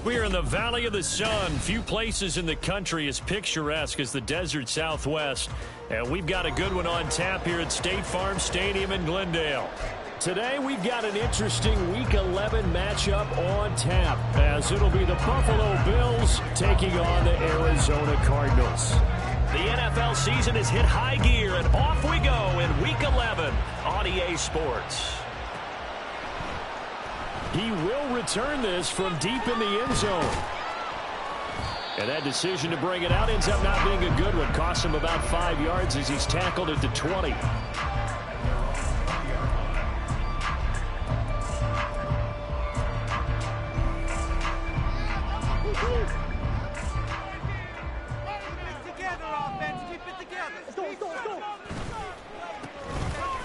We are in the Valley of the Sun. Few places in the country as picturesque as the desert Southwest. And we've got a good one on tap here at State Farm Stadium in Glendale. Today we've got an interesting Week 11 matchup on tap, as it'll be the Buffalo Bills taking on the Arizona Cardinals. The NFL season has hit high gear, and off we go in Week 11 on EA Sports. He will return this from deep in the end zone. And that decision to bring it out ends up not being a good one. Costs him about 5 yards as he's tackled at the 20.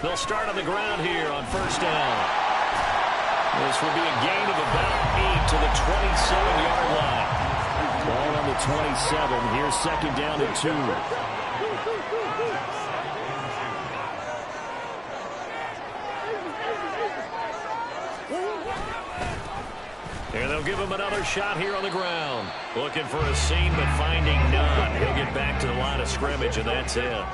They'll start on the ground here on first down. This will be a gain of about 8 to the 27-yard line. Ball on the 27. Here's second down and 2. Here they'll give him another shot here on the ground. Looking for a seam, but finding none. He'll get back to the line of scrimmage, and that's it.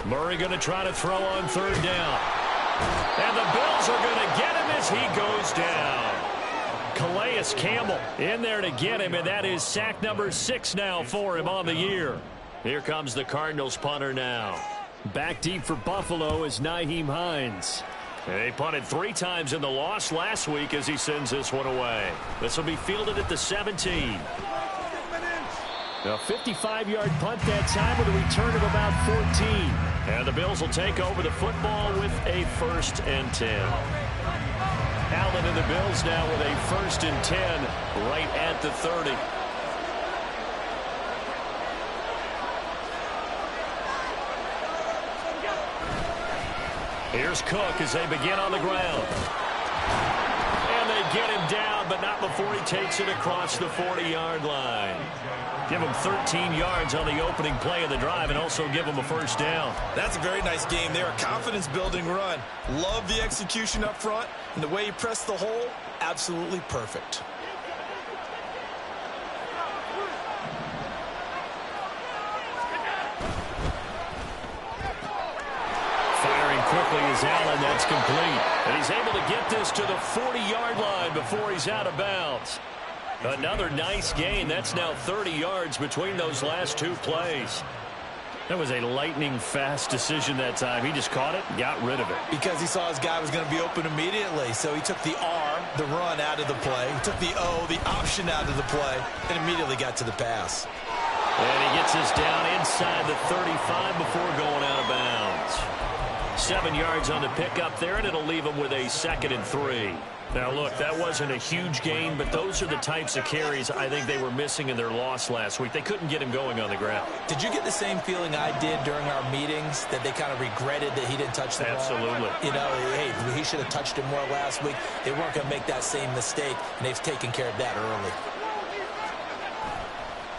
Murray going to try to throw on third down. And the Bills are going to get him as he goes down. Calais Campbell in there to get him, and that is sack number 6 now for him on the year. Here comes the Cardinals punter now. Back deep for Buffalo is Nyheim Hines. They punted 3 times in the loss last week as he sends this one away. This will be fielded at the 17. A 55-yard punt that time with a return of about 14. And the Bills will take over the football with a 1st and 10. Allen and the Bills now with a 1st and 10 right at the 30. Here's Cook as they begin on the ground. And they get him down, but not before he takes it across the 40-yard line. Give him 13 yards on the opening play of the drive and also give him a 1st down. That's a very nice game there. A confidence-building run. Love the execution up front. And the way he pressed the hole, absolutely perfect. Firing quickly is Allen. That's complete. And he's able to get this to the 40-yard line before he's out of bounds. Another nice gain. That's now 30 yards between those last 2 plays. That was a lightning-fast decision that time. He just caught it and got rid of it. Because he saw his guy was going to be open immediately. So he took the R, the run, out of the play. He took the O, the option, out of the play, and immediately got to the pass. And he gets this down inside the 35 before going out of bounds. 7 yards on the pickup there, and it'll leave him with a 2nd and 3. Now, look, that wasn't a huge gain, but those are the types of carries I think they were missing in their loss last week. They couldn't get him going on the ground. Did you get the same feeling I did during our meetings, that they kind of regretted that he didn't touch the ball? Absolutely. You know, hey, he should have touched it more last week. They weren't going to make that same mistake, and they've taken care of that early.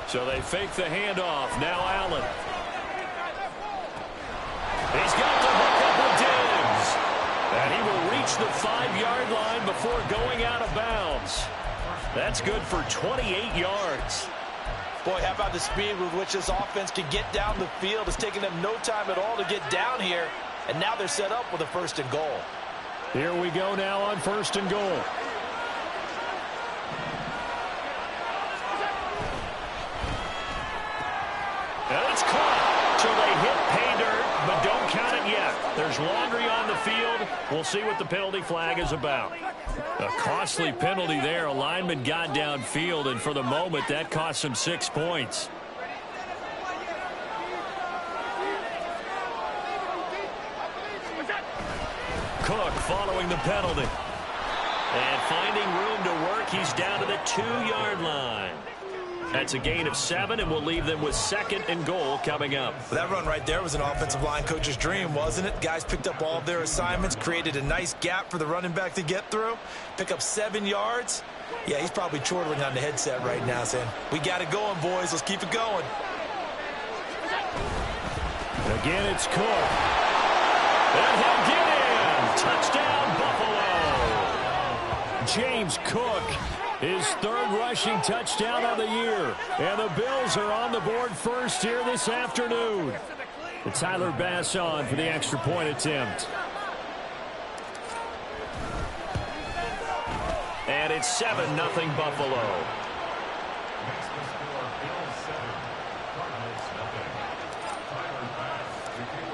So they fake the handoff. Now Allen. He's got the hook up with Diggs. And he will reach the 5-yard line before going out of bounds. That's good for 28 yards. Boy, how about the speed with which this offense can get down the field? It's taken them no time at all to get down here. And now they're set up with a 1st and goal. Here we go now on 1st and goal. And it's caught. So they hit pay dirt, but don't count it yet. There's laundry on the field. We'll see what the penalty flag is about. A costly penalty there. A lineman got downfield, and for the moment, that cost him 6 points. Cook following the penalty. And finding room to work, he's down to the 2-yard line. That's a gain of 7, and we'll leave them with 2nd and goal coming up. That run right there was an offensive line coach's dream, wasn't it? Guys picked up all of their assignments, created a nice gap for the running back to get through, pick up 7 yards. Yeah, he's probably chortling on the headset right now saying, we got it going, boys. Let's keep it going. Again, it's Cook. And he'll get in. Touchdown, Buffalo. James Cook, his third rushing touchdown of the year. And the Bills are on the board first here this afternoon. And Tyler Bass on for the extra point attempt. And it's 7-0 Buffalo.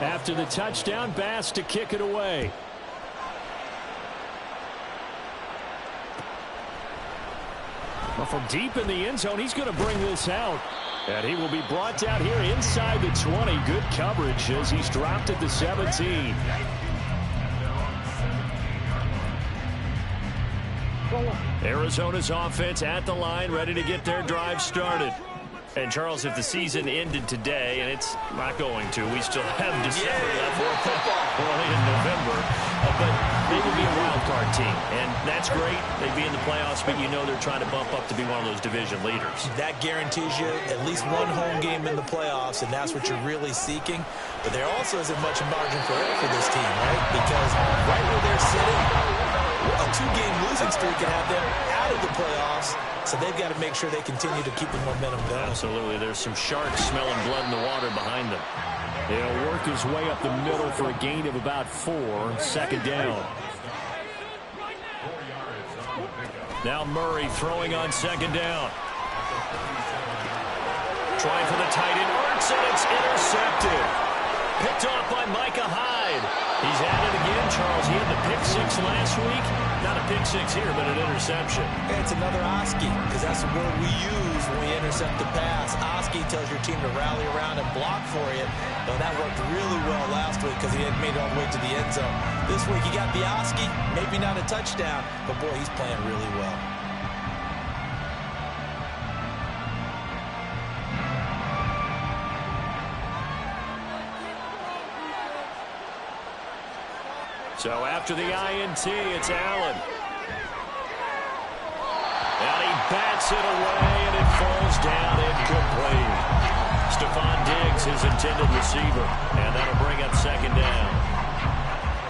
After the touchdown, Bass to kick it away. Well, from deep in the end zone, he's going to bring this out. And he will be brought down here inside the 20. Good coverage as he's dropped at the 17. Arizona's offense at the line, ready to get their drive started. And, Charles, if the season ended today, and it's not going to, we still have December left, early in November, but they would be a wild card team, and that's great. They'd be in the playoffs, but you know they're trying to bump up to be one of those division leaders. That guarantees you at least one home game in the playoffs, and that's what you're really seeking. But there also isn't much margin for error for this team, right? Because right where they're sitting, a two-game losing streak can have them out of the playoffs. So they've got to make sure they continue to keep the momentum going. Absolutely. There's some sharks smelling blood in the water behind them. He'll work his way up the middle for a gain of about 4. Second down. Now Murray throwing on second down. Trying for the tight end. Ertz, and it's intercepted. Picked off by Micah Hyde. He's at it again, Charles. He had the pick 6 last week. Not a pick 6 here, but an interception. Yeah, it's another Oski, because that's the word we use when we intercept the pass. Oski tells your team to rally around and block for you. Well, that worked really well last week because he hadn't made it all the way to the end zone. This week he got the Oski, maybe not a touchdown, but boy, he's playing really well. So after the INT, it's Allen. And he bats it away, and it falls down incomplete. Stephon Diggs, his intended receiver, and that'll bring up second down.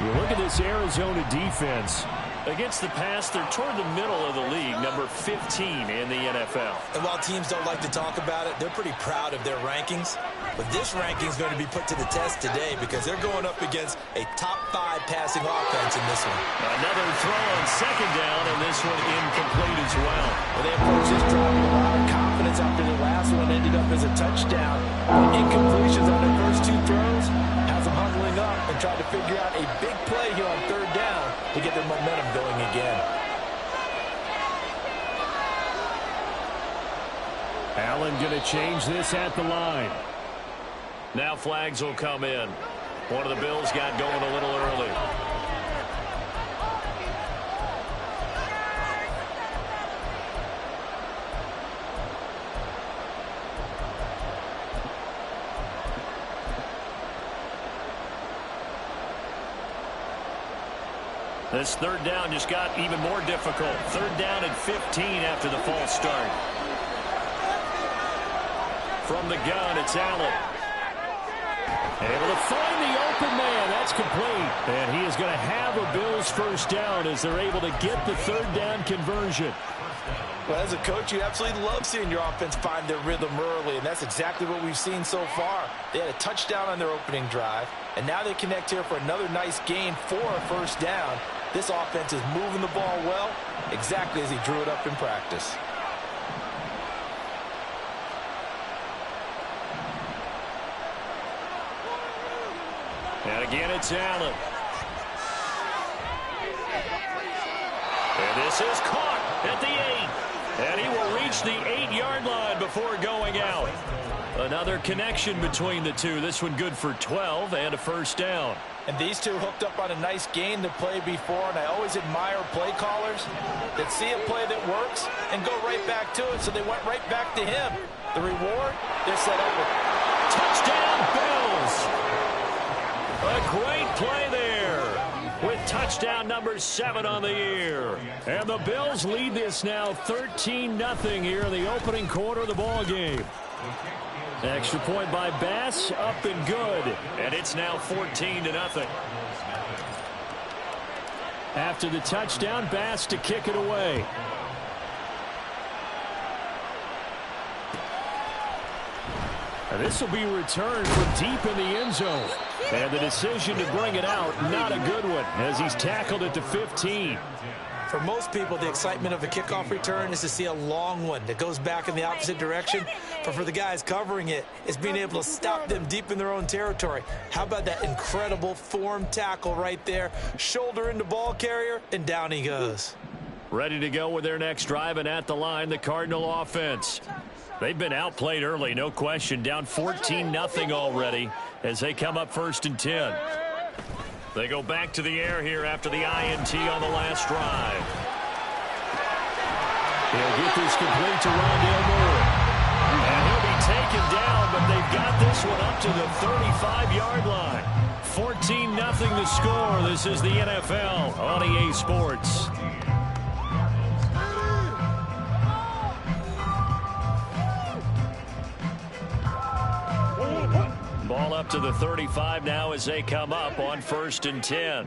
You look at this Arizona defense. Against the pass, they're toward the middle of the league, number 15 in the NFL. And while teams don't like to talk about it, they're pretty proud of their rankings. But this ranking is going to be put to the test today because they're going up against a top 5 passing offense in this one. Another throw on second down, and this one incomplete as well. Well, they approached this drive with a lot of confidence after the last one ended up as a touchdown. Incompletions on their first 2 throws has them huddling up and trying to figure out a big play here on third down to get their momentum going again. Allen going to change this at the line. Now flags will come in. One of the Bills got going a little early. This third down just got even more difficult. Third down and 15 after the false start. From the gun, it's Allen. Able to find the open man. That's complete. And he is going to have a Bills first down as they're able to get the third down conversion. Well, as a coach, you absolutely love seeing your offense find their rhythm early, and that's exactly what we've seen so far. They had a touchdown on their opening drive, and now they connect here for another nice gain for a first down. This offense is moving the ball well, exactly as he drew it up in practice. And again, it's Allen. And this is caught at the 8. And he will reach the 8-yard line before going out. Another connection between the two. This one good for 12 and a first down. And these two hooked up on a nice gain to play before, and I always admire play callers that see a play that works and go right back to it, so they went right back to him. The reward, they're set up with touchdown Bills. A great play there with touchdown number 7 on the year. And the Bills lead this now 13-0 here in the opening quarter of the ball game. Extra point by Bass, up and good. And it's now 14-0. After the touchdown, Bass to kick it away. And this will be returned from deep in the end zone. And the decision to bring it out, not a good one, as he's tackled at the 15. For most people, the excitement of a kickoff return is to see a long one that goes back in the opposite direction. But for the guys covering it, it's being able to stop them deep in their own territory. How about that incredible form tackle right there? Shoulder into ball carrier, and down he goes. Ready to go with their next drive, and at the line, the Cardinal offense. They've been outplayed early, no question. Down 14-0 already as they come up 1st and 10. They go back to the air here after the INT on the last drive. He'll get this complete to Rondale Moore. And he'll be taken down, but they've got this one up to the 35-yard line. 14-0 the score. This is the NFL on EA Sports. Ball up to the 35 now as they come up on 1st and 10.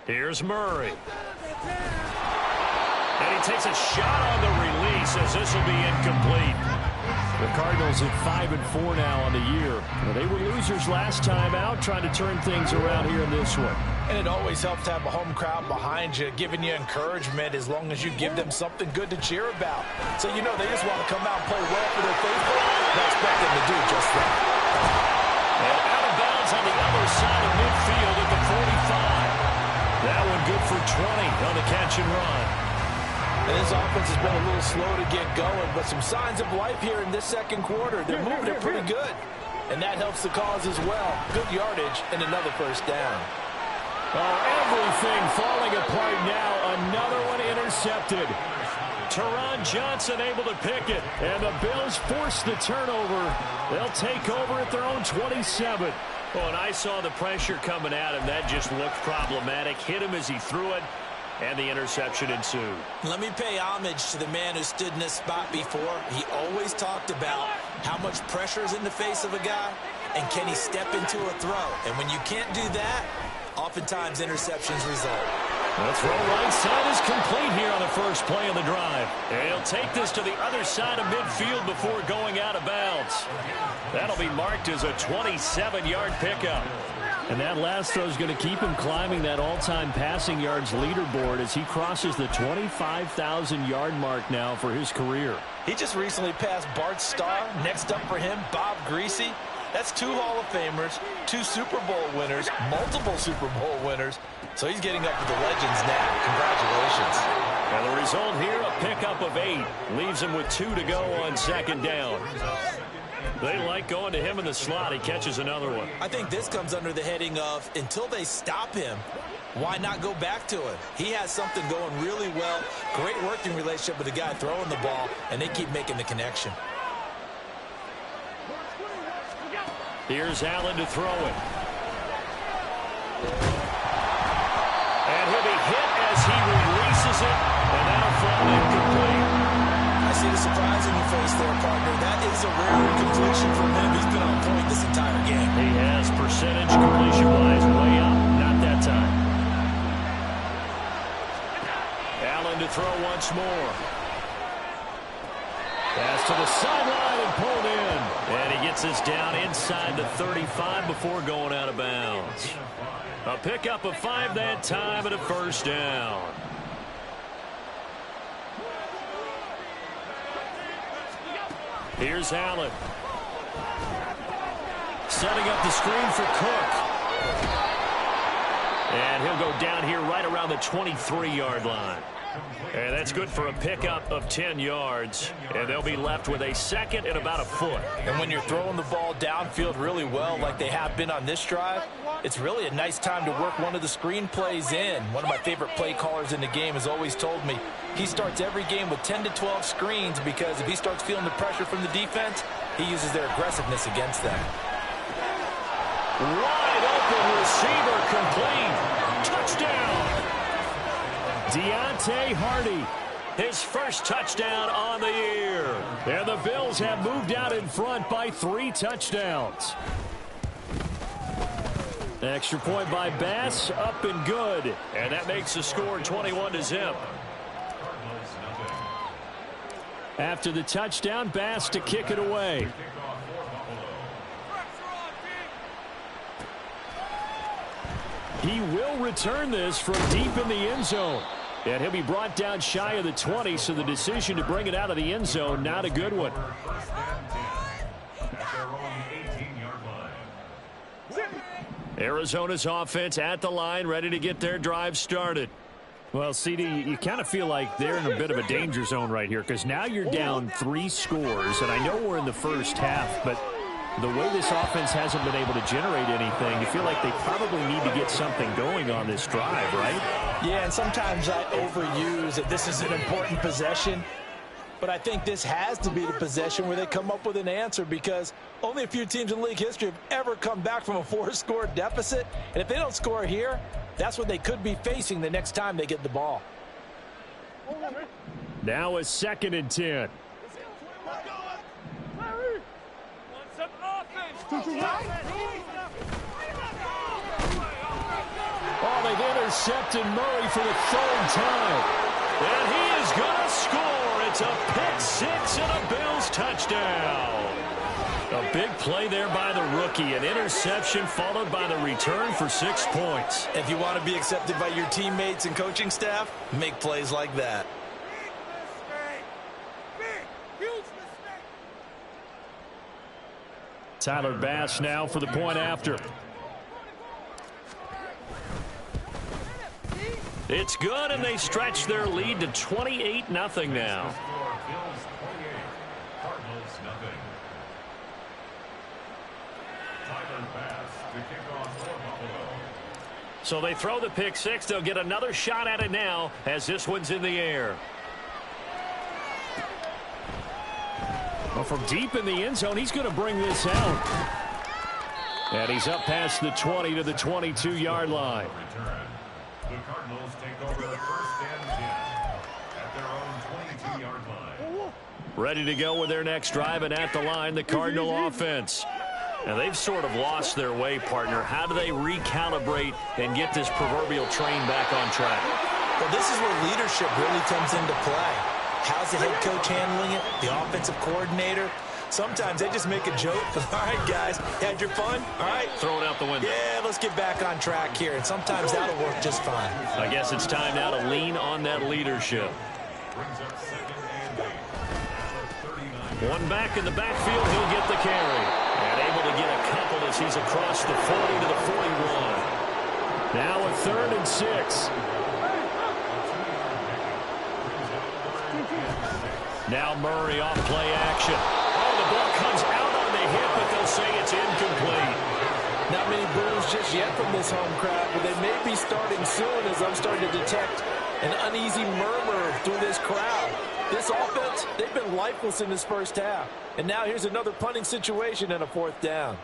Here's Murray. And he takes a shot on the release as this will be incomplete. The Cardinals at 5-4 now on the year. Well, they were losers last time out, trying to turn things around here in this one. And it always helps to have a home crowd behind you, giving you encouragement as long as you give them something good to cheer about. So you know they just want to come out and play well for their faithful. I expect them to do just that. And out of bounds on the other side of midfield at the 45. That one good for 20 on the catch and run. And his offense has been a little slow to get going, but some signs of life here in this second quarter. They're moving it pretty good, and that helps the cause as well. Good yardage and another 1st down. Oh, everything falling apart now. Another one intercepted. Teron Johnson able to pick it, and the Bills force the turnover. They'll take over at their own 27. Oh, and I saw the pressure coming at him. That just looked problematic. Hit him as he threw it, and the interception ensued. Let me pay homage to the man who stood in this spot before. He always talked about how much pressure is in the face of a guy, and can he step into a throw. And when you can't do that, oftentimes interceptions result. The throw right side is complete here on the first play of the drive. And he'll take this to the other side of midfield before going out of bounds. That'll be marked as a 27-yard pickup. And that last throw is going to keep him climbing that all-time passing yards leaderboard as he crosses the 25,000-yard mark now for his career. He just recently passed Bart Starr. Next up for him, Bob Greasy. That's 2 Hall of Famers, 2 Super Bowl winners, multiple Super Bowl winners. So he's getting up to the legends now. Congratulations. And the result here, a pickup of 8. Leaves him with 2 to go on 2nd down. They like going to him in the slot. He catches another one. I think this comes under the heading of, until they stop him, why not go back to him? He has something going really well. Great working relationship with the guy throwing the ball, and they keep making the connection. Here's Allen to throw it. And he'll be hit as he releases it, and that'll fall incomplete. I see the surprise in your face there, partner. That is a rare completion from him. He's been on point this entire game. He has percentage completion-wise way up. Not that time. Allen to throw once more. Pass to the sideline and pulled in. And he gets us down inside the 35 before going out of bounds. A pickup of 5 that time and a 1st down. Here's Allen. Setting up the screen for Cook. And he'll go down here right around the 23-yard line. And that's good for a pickup of 10 yards. And they'll be left with a 2nd and about a foot. And when you're throwing the ball downfield really well like they have been on this drive, it's really a nice time to work one of the screen plays in. One of my favorite play callers in the game has always told me he starts every game with 10 to 12 screens because if he starts feeling the pressure from the defense, he uses their aggressiveness against them. Wide open receiver complete. Touchdown. Deontay Hardy, his first touchdown on the year. And the Bills have moved out in front by 3 touchdowns. Extra point by Bass, up and good. And that makes the score 21-0. After the touchdown, Bass to kick it away. He will return this from deep in the end zone. And he'll be brought down shy of the 20, so the decision to bring it out of the end zone, not a good one. Arizona's offense at the line, ready to get their drive started. Well, CD, you kind of feel like they're in a bit of a danger zone right here because now you're down 3 scores, and I know we're in the first half, but the way this offense hasn't been able to generate anything, you feel like they probably need to get something going on this drive, right? Yeah, and sometimes I overuse that this is an important possession. But I think this has to be the possession where they come up with an answer because only a few teams in league history have ever come back from a 4-score deficit. And if they don't score here, that's what they could be facing the next time they get the ball. Now a 2nd and 10. Oh, they've intercepted Murray for the 3rd time. And he is going to score. It's a pick 6 and a Bills touchdown. A big play there by the rookie. An interception followed by the return for 6 points. If you want to be accepted by your teammates and coaching staff, make plays like that. Tyler Bass now for the point after. It's good, and they stretch their lead to 28-0 now. So they throw the pick 6. They'll get another shot at it now as this one's in the air. Well, from deep in the end zone, he's going to bring this out. And he's up past the 20 to the 22-yard line. The Cardinals take over 1st and 10 at their own 22-yard line. Ready to go with their next drive, and at the line, the Cardinal offense. And they've sort of lost their way, partner. How do they recalibrate and get this proverbial train back on track? Well, this is where leadership really comes into play. How's the head coach handling it? The offensive coordinator? Sometimes they just make a joke. All right, guys, had your fun? All right. Throw it out the window. Yeah, let's get back on track here. And sometimes that'll work just fine. I guess it's time now to lean on that leadership. Brings up 2nd and 8. One back in the backfield, he'll get the carry. And able to get a couple as he's across the 40 to the 41. Now a 3rd and 6. Now Murray off play action. Oh, the ball comes out on the hit, but they'll say it's incomplete. Not many boos just yet from this home crowd, but they may be starting soon as I'm starting to detect an uneasy murmur through this crowd. This offense, they've been lifeless in this first half. And now here's another punting situation and a 4th down.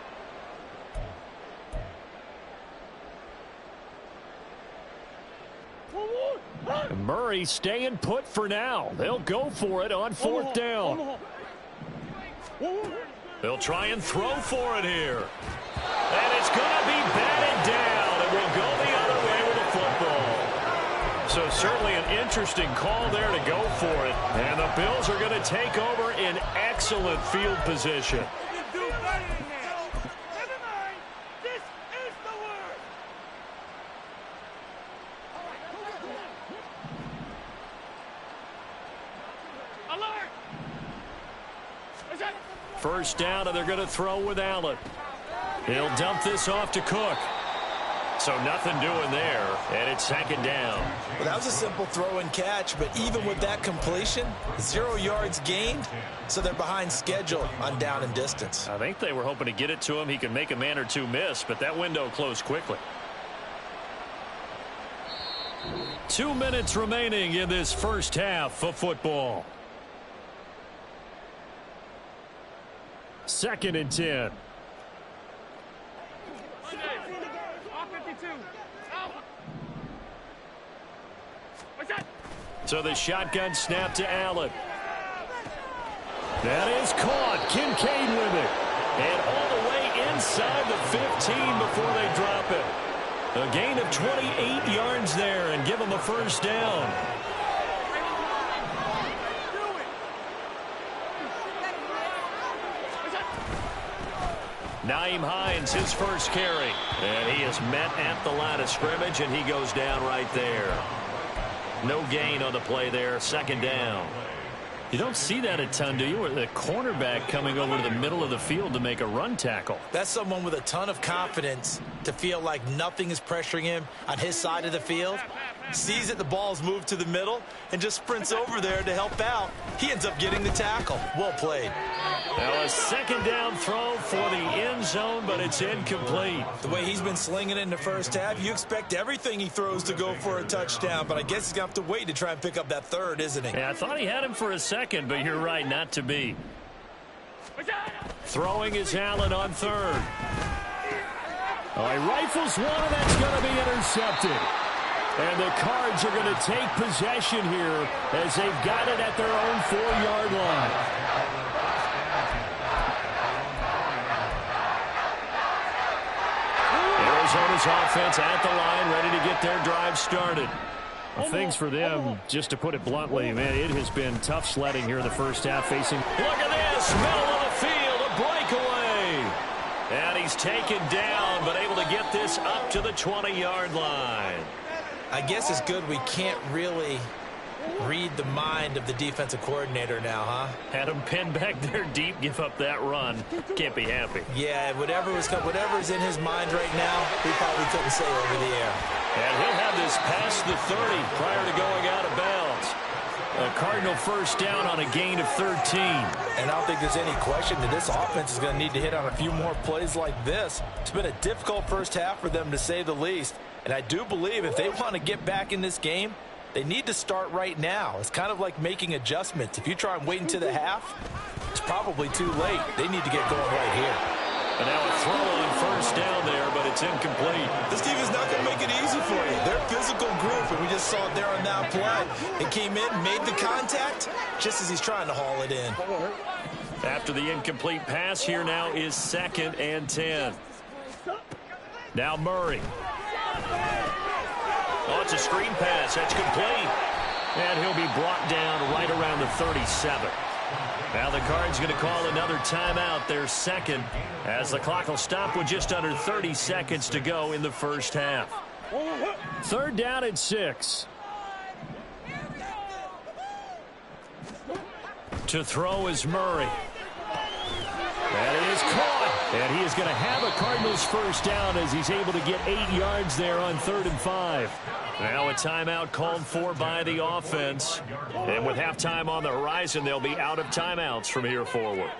Murray staying put for now. They'll go for it on 4th down. They'll try and throw for it here. And it's going to be batted down. It will go the other way with the football. So certainly an interesting call there to go for it. And the Bills are going to take over in excellent field position. First down, and they're going to throw with Allen. He'll dump this off to Cook. So nothing doing there, and it's 2nd down. Well, that was a simple throw and catch, but even with that completion, 0 yards gained, so they're behind schedule on down and distance. I think they were hoping to get it to him. He can make a man or two miss, but that window closed quickly. 2 minutes remaining in this first half of football. 2nd and 10. So the shotgun snap to Allen. That is caught. Kincaid with it. And all the way inside the 15 before they drop it. A gain of 28 yards there and give them a first down. Nyheim Hines, his first carry. And he is met at the line of scrimmage, and he goes down right there. No gain on the play there. Second down. You don't see that a ton, do you? Or the cornerback coming over to the middle of the field to make a run tackle. That's someone with a ton of confidence to feel like nothing is pressuring him on his side of the field. Sees that the ball's moved to the middle and just sprints over there to help out. He ends up getting the tackle. Well played. Now a second down throw for the end zone, but it's incomplete. The way he's been slinging it in the first half, you expect everything he throws to go for a touchdown, but I guess he's going to have to wait to try and pick up that third, isn't he? Yeah, I thought he had him for a second, but you're right, not to be. Throwing is Allen on third. Oh, he rifles one, and that's going to be intercepted. And the Cards are going to take possession here as they've got it at their own 4-yard line. Arizona's offense at the line, ready to get their drive started. Well, things for them, just to put it bluntly, man, it has been tough sledding here in the first half facing. Look at this, middle of the field, a breakaway. And he's taken down, but able to get this up to the 20-yard line. I guess it's good we can't really read the mind of the defensive coordinator now, huh? Had him pinned back there deep, give up that run. Can't be happy. Yeah, whatever's in his mind right now, he probably couldn't say over the air. And he'll have this past the 30 prior to going out of bounds. A Cardinal first down on a gain of 13. And I don't think there's any question that this offense is going to need to hit on a few more plays like this. It's been a difficult first half for them, to say the least. And I do believe if they want to get back in this game, they need to start right now. It's kind of like making adjustments. If you try and wait until the half, it's probably too late. They need to get going right here. And now a throw on first down there, but it's incomplete. This team is not going to make it easy for you. They're a physical group, and we just saw it there on that play. It came in, made the contact, just as he's trying to haul it in. After the incomplete pass, here now is 2nd and 10. Now Murray. Oh, it's a screen pass. That's complete. And he'll be brought down right around the 37. Now the Cards going to call another timeout, their second, as the clock will stop with just under 30 seconds to go in the first half. 3rd down and 6. To throw is Murray. That is caught. And he is going to have a Cardinals first down as he's able to get 8 yards there on 3rd and 5. Now a timeout called for by the offense. And with halftime on the horizon, they'll be out of timeouts from here forward.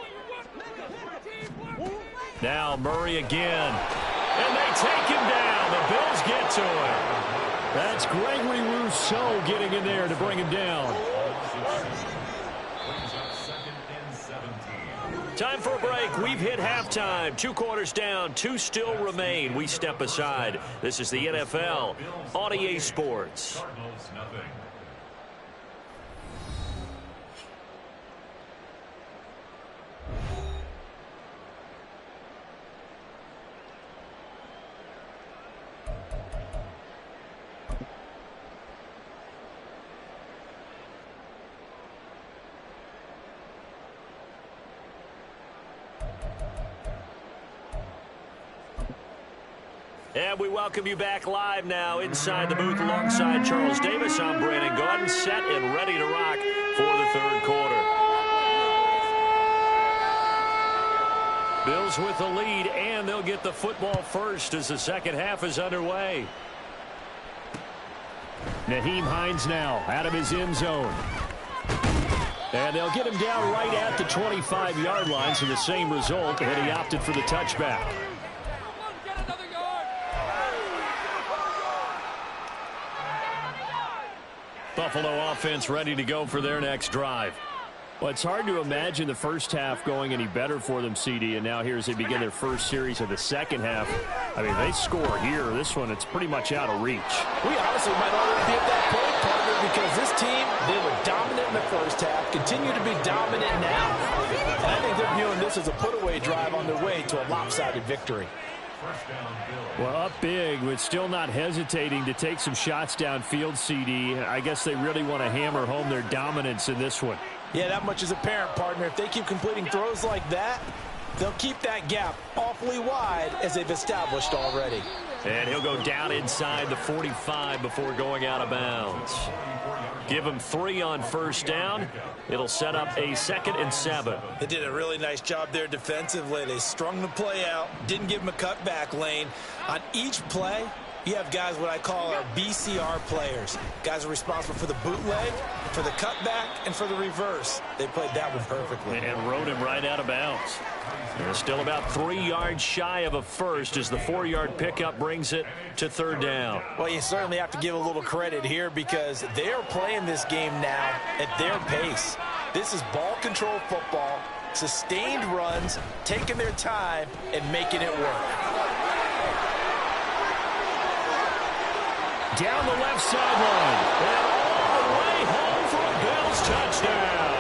Now Murray again. And they take him down. The Bills get to him. That's Gregory Rousseau getting in there to bring him down. Time for a break. We've hit halftime. 2 quarters down. 2 still remain. We step aside. This is the NFL on EA Sports. And we welcome you back live now inside the booth alongside Charles Davis. I'm Brandon Gaudin, set and ready to rock for the 3rd quarter. Bills with the lead, and they'll get the football first as the second half is underway. Nyheim Hines now out of his end zone. And they'll get him down right at the 25-yard line, so the same result, and he opted for the touchback. Buffalo offense ready to go for their next drive. Well, it's hard to imagine the first half going any better for them, CD, and now here as they begin their first series of the second half. I mean, they score here. This one, it's pretty much out of reach. We honestly might already be at that point, partner, because this team, they were dominant in the first half, continue to be dominant now. And I think they're viewing this as a put-away drive on their way to a lopsided victory. First down, Bills. Well, up big, but still not hesitating to take some shots downfield, CD. I guess they really want to hammer home their dominance in this one. Yeah, that much is apparent, partner. If they keep completing throws like that, they'll keep that gap awfully wide as they've established already. And he'll go down inside the 45 before going out of bounds. Give him 3 on first down. It'll set up a 2nd and 7. They did a really nice job there defensively. They strung the play out, didn't give him a cutback lane. On each play, you have guys what I call our BCR players. Guys are responsible for the bootleg, for the cutback, and for the reverse. They played that one perfectly. And rode him right out of bounds. They're still about 3 yards shy of a first as the 4-yard pickup brings it to 3rd down. Well, you certainly have to give a little credit here because they are playing this game now at their pace. This is ball control football, sustained runs, taking their time, and making it work. Down the left sideline. And all the way home for a Bills touchdown.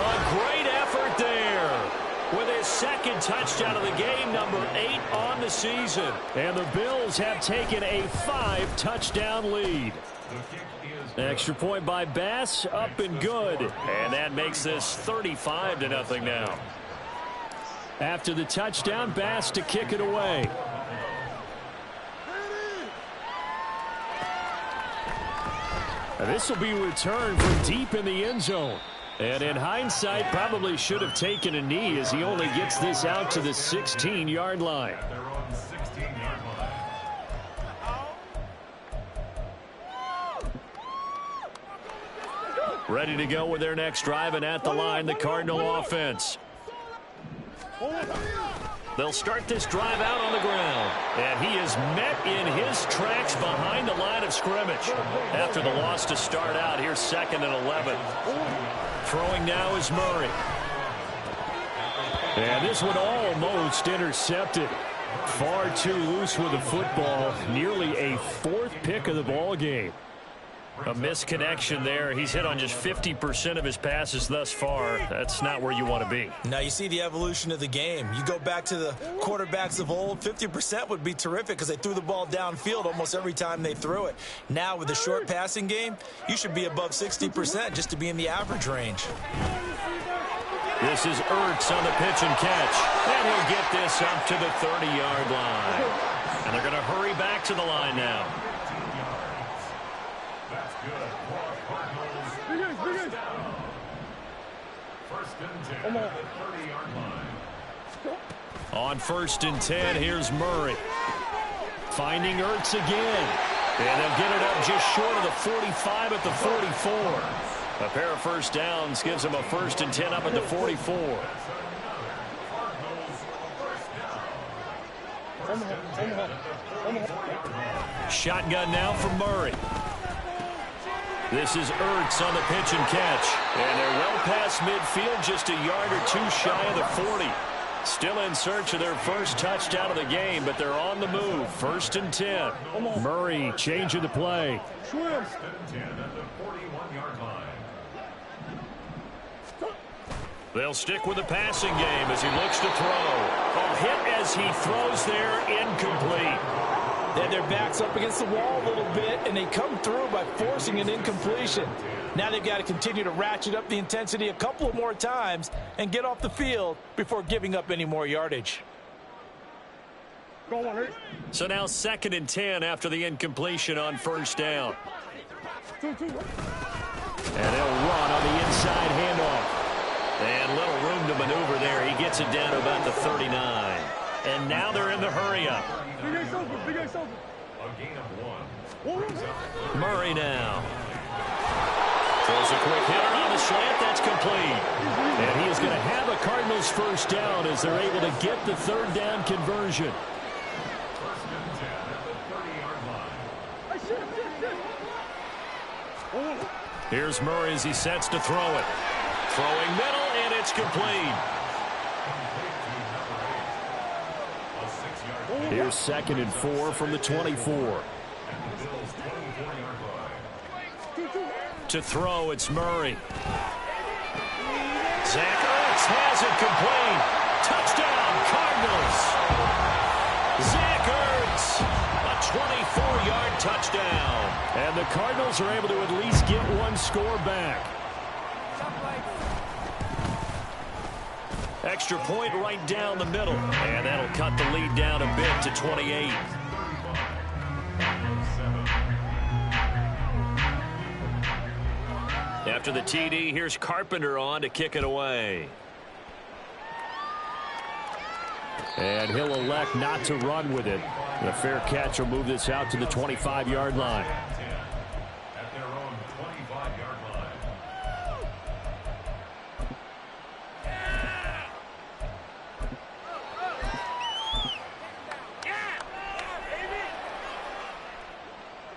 A great effort there. With his 2nd touchdown of the game, number 8 on the season. And the Bills have taken a 5-touchdown lead. Extra point by Bass, up and good. And that makes this 35-0 now. After the touchdown, Bass to kick it away. This will be returned from deep in the end zone. And in hindsight, probably should have taken a knee as he only gets this out to the 16-yard line. Their own 16-yard line. Ready to go with their next drive, and at the line, the Cardinal offense. They'll start this drive out on the ground. And he is met in his tracks behind the line of scrimmage. After the loss to start out, here's 2nd and 11. Throwing now is Murray. And this one almost intercepted. Far too loose with the football. Nearly a 4th pick of the ball game. A misconnection there. He's hit on just 50% of his passes thus far. That's not where you want to be. Now you see the evolution of the game. You go back to the quarterbacks of old, 50% would be terrific because they threw the ball downfield almost every time they threw it. Now with the short passing game, you should be above 60% just to be in the average range. This is Ertz on the pitch and catch. And he'll get this up to the 30-yard line. And they're going to hurry back to the line now. That's good. Cardinals. First down. 1st and 10 at the 30-yard line. On 1st and 10, here's Murray. Finding Ertz again. And they'll get it up just short of the 45 at the 44. A pair of first downs gives them a 1st and 10 up at the 44. Shotgun now for Murray. This is Ertz on the pitch and catch. And they're well past midfield, just a yard or 2 shy of the 40. Still in search of their first touchdown of the game, but they're on the move. 1st and 10. Murray changing the play. 1st and 10 at the 41-yard line. They'll stick with the passing game as he looks to throw. A hit as he throws there, incomplete. They had their backs up against the wall a little bit, and they come through by forcing an incompletion. Now they've got to continue to ratchet up the intensity a couple of more times and get off the field before giving up any more yardage. So now 2nd and 10 after the incompletion on first down. And they'll run on the inside handoff. And little room to maneuver there. He gets it down to about the 39. And now they're in the hurry-up. A gain of 1. Murray now. Throws a quick hitter on the slant. That's complete. And he is going to have a Cardinals first down as they're able to get the 3rd down conversion. 1st and 10 at the 30-yard line. Here's Murray as he sets to throw it. Throwing middle, and it's complete. Here's 2nd and 4 from the 24. To throw, it's Murray. Zach Ertz has it complete. Touchdown, Cardinals. the Cardinals are able to at least get one score back. Extra point right down the middle. And that'll cut the lead down a bit to 28. After the TD, here's Carpenter on to kick it away. And he'll elect not to run with it. The fair catch will move this out to the 25-yard line. At their own 25-yard line.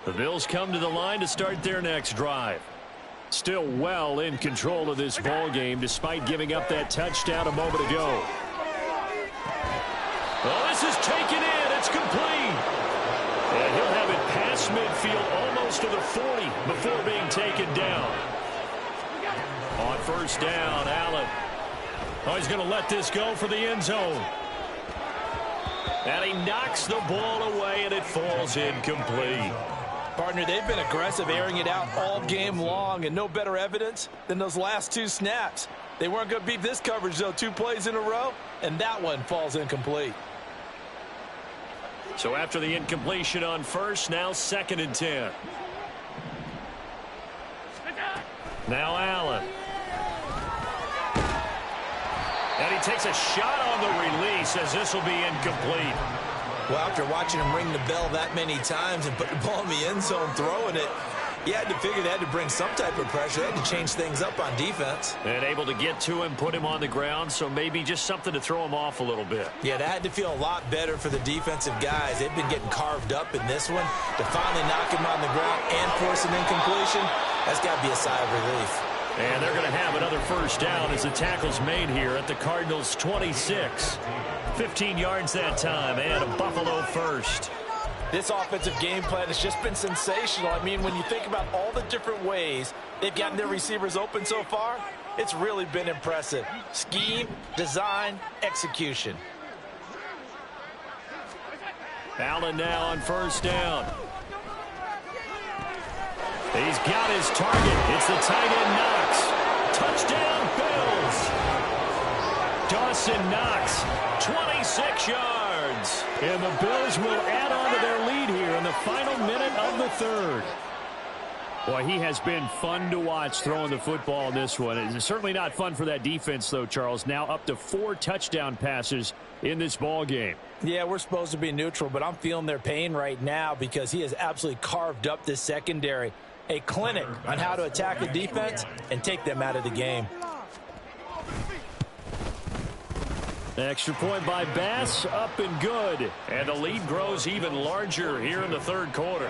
The Bills come to the line to start their next drive. Still well in control of this ball game despite giving up that touchdown a moment ago. Oh, this is taken in. It's complete. And he'll have it past midfield almost to the 40 before being taken down. On first down, Allen. Oh, he's going to let this go for the end zone. And he knocks the ball away, and it falls incomplete. Partner, they've been aggressive, airing it out all game long, and no better evidence than those last two snaps. They weren't going to beat this coverage, though, 2 plays in a row, and that one falls incomplete. So after the incompletion on first, now 2nd and 10. Now Allen. And he takes a shot on the release as this will be incomplete. Well, after watching him ring the bell that many times and put the ball in the end zone throwing it, you had to figure they had to bring some type of pressure. They had to change things up on defense. And able to get to him, put him on the ground, so maybe just something to throw him off a little bit. Yeah, that had to feel a lot better for the defensive guys. They've been getting carved up in this one. To finally knock him on the ground and force an incompletion, that's got to be a sigh of relief. And they're going to have another first down as the tackle's made here at the Cardinals' 26. 15 yards that time, and a Buffalo first. This offensive game plan has just been sensational. I mean, when you think about all the different ways they've gotten their receivers open so far, it's really been impressive. Scheme, design, execution. Allen now on first down. He's got his target. It's the tight end Knox. Touchdown, Bills. Dawson Knox, 26 yards. And the Bills will add on to their lead here in the final minute of the third. Boy, he has been fun to watch throwing the football in this one. It's certainly not fun for that defense, though, Charles. Now up to 4 touchdown passes in this ball game. Yeah, we're supposed to be neutral, but I'm feeling their pain right now because he has absolutely carved up this secondary. A clinic on how to attack the defense and take them out of the game. Extra point by Bass, up and good. And the lead grows even larger here in the third quarter.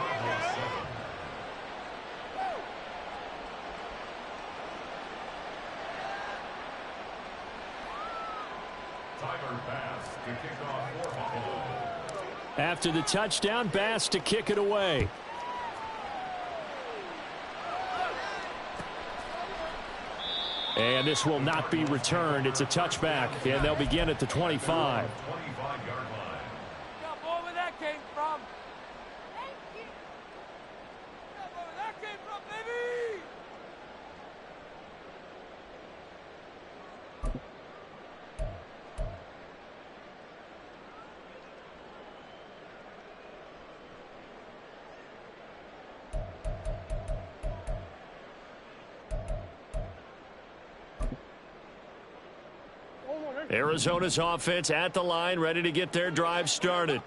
After the touchdown, Bass to kick it away. And this will not be returned. It's a touchback, and they'll begin at the 25. Arizona's offense at the line, ready to get their drive started.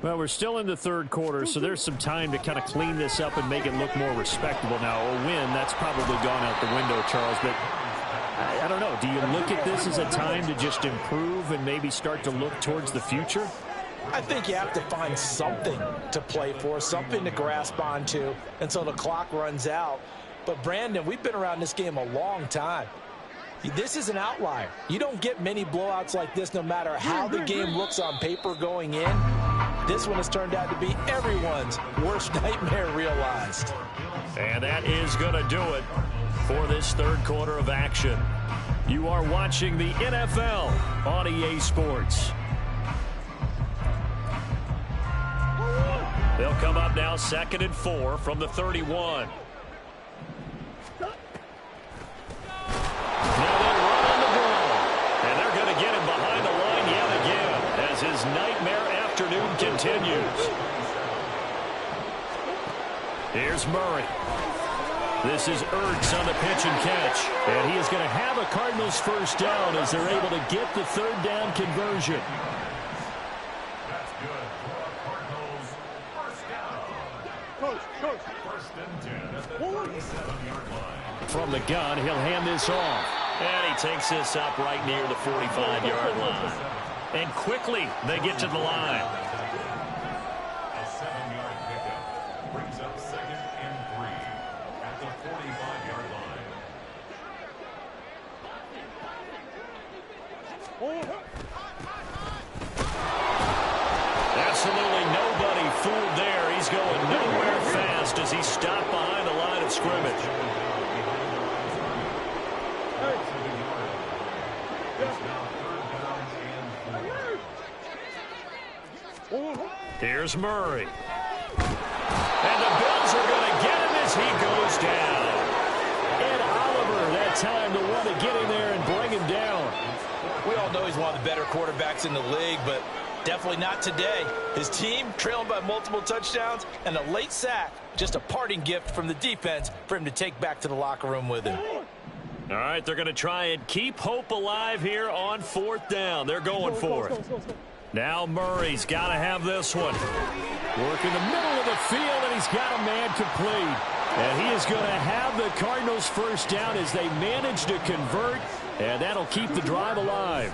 Well, we're still in the third quarter, so there's some time to kind of clean this up and make it look more respectable. Now, a win, that's probably gone out the window, Charles, but I don't know. Do you look at this as a time to just improve and maybe start to look towards the future? I think you have to find something to play for, something to grasp onto until the clock runs out. But, Brandon, we've been around this game a long time. This is an outlier. You don't get many blowouts like this no matter how the game looks on paper going in. This one has turned out to be everyone's worst nightmare realized. And that is going to do it for this third quarter of action. You are watching the NFL on EA Sports. They'll come up now 2nd and 4 from the 31. Now they run on the ball. And they're going to get him behind the line yet again as his nightmare afternoon continues. Here's Murray. This is Ertz on the pitch and catch. And he is going to have a Cardinals first down as they're able to get the 3rd down conversion. That's good for a Cardinals first down. First and 10 at the 47-yard line. From the gun, he'll hand this off. And he takes this up right near the 45-yard line. And quickly, they get to the line. A 7-yard pickup brings up 2nd and 3 at the 45-yard line. Absolutely nobody fooled there. He's going nowhere fast as he stopped behind the line of scrimmage. Here's Murray. And the Bills are going to get him as he goes down. And Oliver, that time the one to get in there and bring him down. We all know he's one of the better quarterbacks in the league, but definitely not today. His team trailing by multiple touchdowns and a late sack. Just a parting gift from the defense for him to take back to the locker room with him. All right, they're going to try and keep hope alive here on 4th down. They're going for it. Now Murray's got to have this one. Work in the middle of the field, and he's got a man complete. And he is going to have the Cardinals first down as they manage to convert, and that'll keep the drive alive.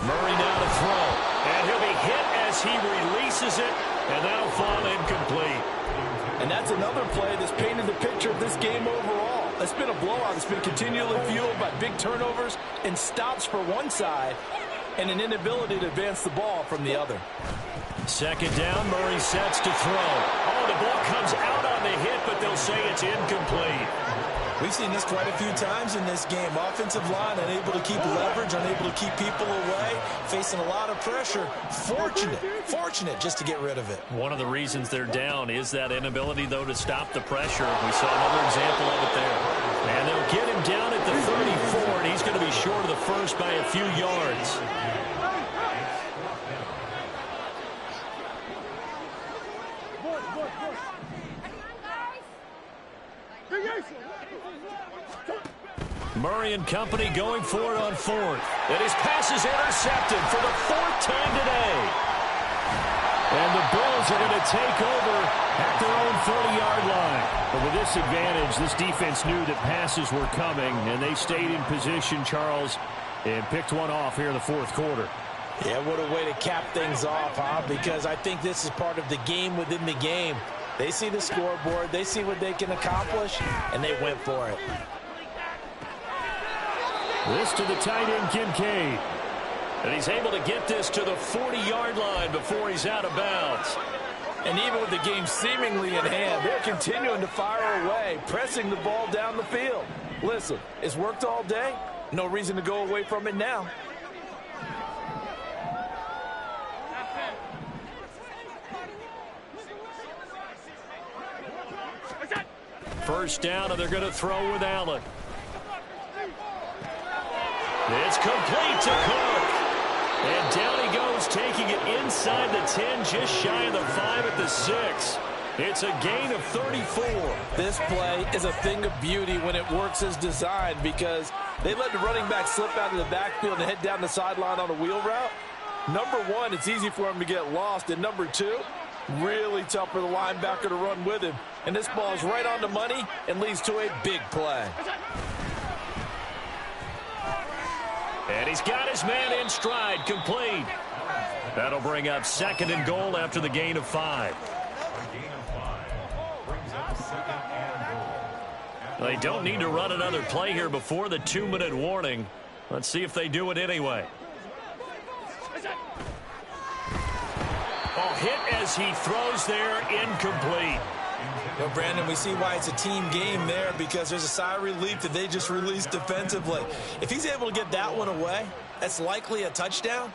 Murray now to throw, and he'll be hit as he releases it, and that'll fall incomplete. And that's another play that's painted the picture of this game overall. It's been a blowout. It's been continually fueled by big turnovers and stops for one side and an inability to advance the ball from the other. 2nd down, Murray sets to throw. Oh, the ball comes out on the hit, but they'll say it's incomplete. We've seen this quite a few times in this game. Offensive line unable to keep leverage, unable to keep people away, facing a lot of pressure. Fortunate just to get rid of it. One of the reasons they're down is that inability, though, to stop the pressure. We saw another example of it there. And they'll get him down at the 34, and he's going to be short of the first by a few yards. Murray and company going for it on 4th. And his pass is intercepted for the 4th time today. And the Bills are going to take over at their own 40-yard line. But with this advantage, this defense knew that passes were coming, and they stayed in position, Charles, and picked one off here in the 4th quarter. Yeah, what a way to cap things off, huh? Because I think this is part of the game within the game. They see the scoreboard, they see what they can accomplish, and they went for it. This to the tight end, Kincaid. And he's able to get this to the 40-yard line before he's out of bounds. And even with the game seemingly in hand, they're continuing to fire away, pressing the ball down the field. Listen, it's worked all day. No reason to go away from it now. First down, and they're going to throw with Allen. It's complete to Cook. And down he goes, taking it inside the 10, just shy of the 5 at the 6. It's a gain of 34. This play is a thing of beauty when it works as designed because they let the running back slip out of the backfield and head down the sideline on a wheel route. Number one, it's easy for him to get lost. And number two, really tough for the linebacker to run with him. And this ball is right on the money and leads to a big play. And he's got his man in stride, complete. That'll bring up 2nd and goal after the gain of 5. They don't need to run another play here before the 2-minute warning. Let's see if they do it anyway. Oh, hit as he throws there, incomplete. Well, Brandon, we see why it's a team game there because there's a sigh of relief that they just released defensively. If he's able to get that one away, that's likely a touchdown.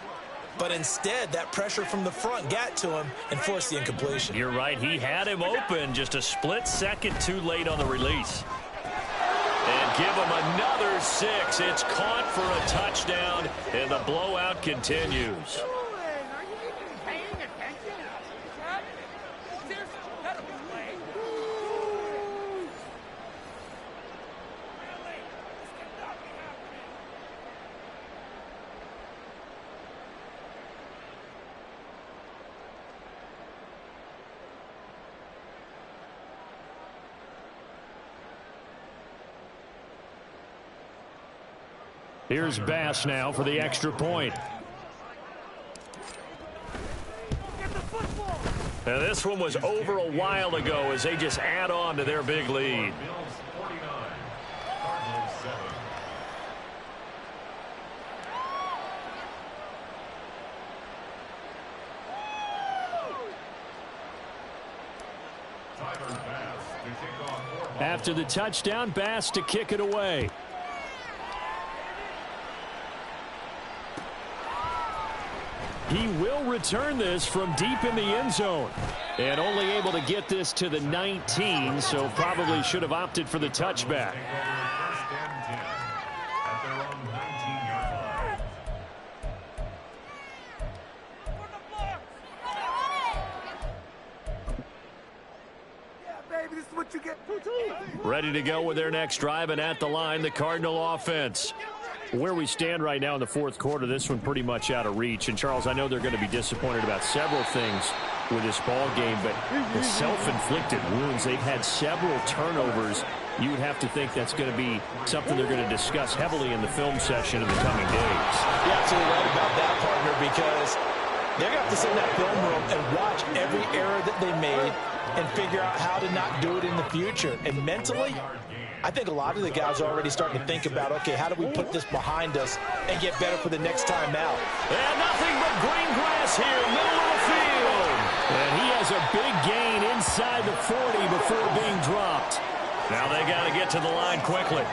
But instead, that pressure from the front got to him and forced the incompletion. You're right. He had him open, just a split second too late on the release. And give him another 6. It's caught for a touchdown, and the blowout continues. Here's Bass now for the extra point. Now this one was over a while ago as they just add on to their big lead. After the touchdown, Bass to kick it away. He will return this from deep in the end zone. And only able to get this to the 19, so probably should have opted for the touchback. Ready to go with their next drive, and at the line, the Cardinal offense. Where we stand right now in the fourth quarter, this one pretty much out of reach. And, Charles, I know they're going to be disappointed about several things with this ball game, but the self-inflicted wounds, they've had several turnovers. You would have to think that's going to be something they're going to discuss heavily in the film session in the coming days. You're absolutely right about that, partner, because they're going to have to sit in that film room and watch every error that they made and figure out how to not do it in the future. And mentally, I think a lot of the guys are already starting to think about, okay, how do we put this behind us and get better for the next time out? And nothing but green grass here, middle of the field. And he has a big gain inside the 40 before being dropped. Now they got to get to the line quickly.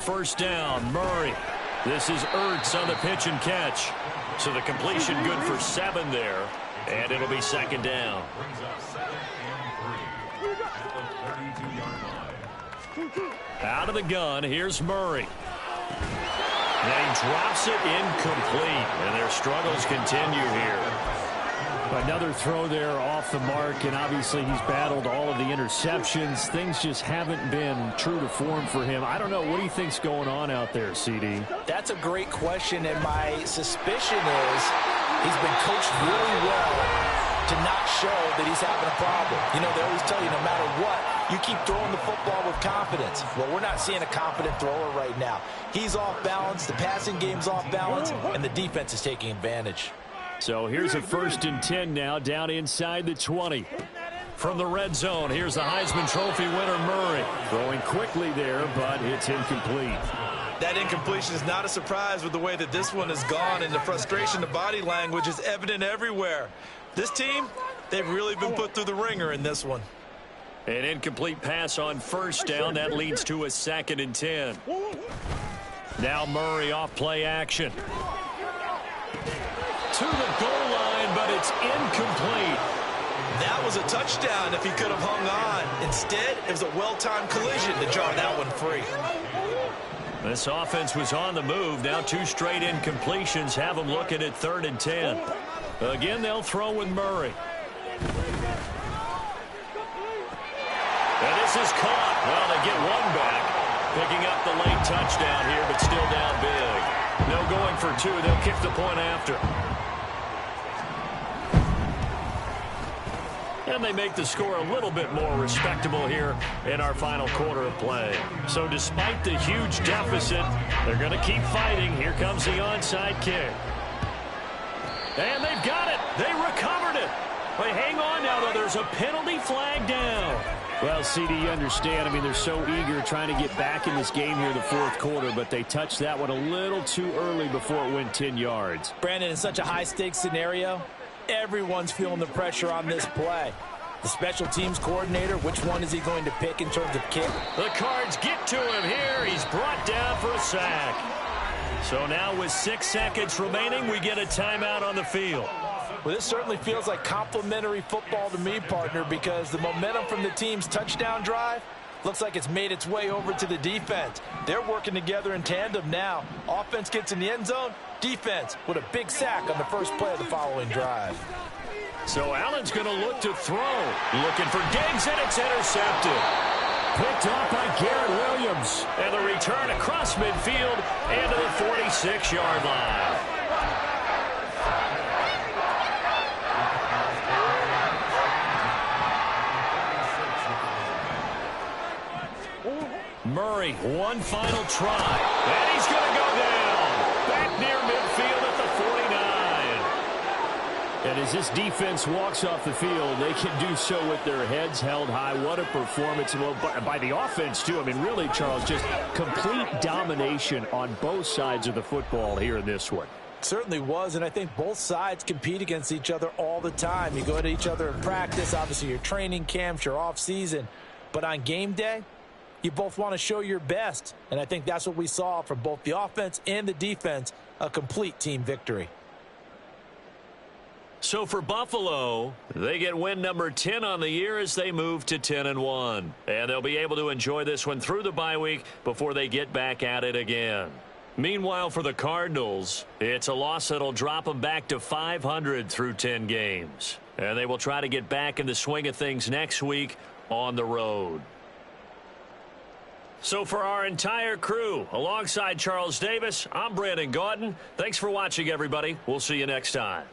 First down, Murray. This is Ertz on the pitch and catch. So the completion good for 7 there. And it'll be second down. Out of the gun, here's Murray. And he drops it incomplete, and their struggles continue here. Another throw there off the mark, and obviously he's battled all of the interceptions. Things just haven't been true to form for him. I don't know. What do you think's going on out there, CD? That's a great question, and my suspicion is he's been coached really well to not show that he's having a problem. You know, they always tell you no matter what, you keep throwing the football with confidence. Well, we're not seeing a confident thrower right now. He's off balance, the passing game's off balance, and the defense is taking advantage. So here's a 1st and 10 now, down inside the 20. From the red zone, here's the Heisman Trophy winner, Murray. Throwing quickly there, but it's incomplete. That incompletion is not a surprise with the way that this one has gone, and the frustration, the body language is evident everywhere. This team, they've really been put through the ringer in this one. An incomplete pass on first down. That leads to a 2nd and 10. Now Murray off play action. To the goal line, but it's incomplete. That was a touchdown if he could have hung on. Instead, it was a well-timed collision to jar that one free. This offense was on the move. Now 2 straight incompletions have them looking at 3rd and 10. Again, they'll throw with Murray. And this is caught. Well, they get one back. Picking up the late touchdown here, but still down big. No going for 2. They'll kick the point after. And they make the score a little bit more respectable here in our final quarter of play. So despite the huge deficit, they're going to keep fighting. Here comes the onside kick. And they've got it. They recovered it. But hang on now, though. There's a penalty flag down. Well, CD, you understand. I mean, they're so eager trying to get back in this game here in the fourth quarter, but they touched that one a little too early before it went 10 yards. Brandon, in such a high-stakes scenario, everyone's feeling the pressure on this play. The special teams coordinator, which one is he going to pick in terms of kick? The Cards get to him here. He's brought down for a sack. So now with 6 seconds remaining, we get a timeout on the field. Well, this certainly feels like complimentary football to me, partner, because the momentum from the team's touchdown drive looks like it's made its way over to the defense. They're working together in tandem now. Offense gets in the end zone. Defense with a big sack on the first play of the following drive. So Allen's going to look to throw. Looking for Diggs, and it's intercepted. Picked off by Garrett Williams. And the return across midfield and to the 46-yard line. Murray, one final try. And he's going to go down. Back near midfield at the 49. And as this defense walks off the field, they can do so with their heads held high. What a performance by the offense, too. I mean, really, Charles, just complete domination on both sides of the football here in this one. Certainly was, and I think both sides compete against each other all the time. You go to each other in practice. Obviously, your training camps, your off-season. But on game day, you both want to show your best, and I think that's what we saw from both the offense and the defense, a complete team victory. So for Buffalo, they get win number 10 on the year as they move to 10-1. And they'll be able to enjoy this one through the bye week before they get back at it again. Meanwhile, for the Cardinals, it's a loss that'll drop them back to 500 through 10 games. And they will try to get back in the swing of things next week on the road. So for our entire crew, alongside Charles Davis, I'm Brandon Gaudin. Thanks for watching, everybody. We'll see you next time.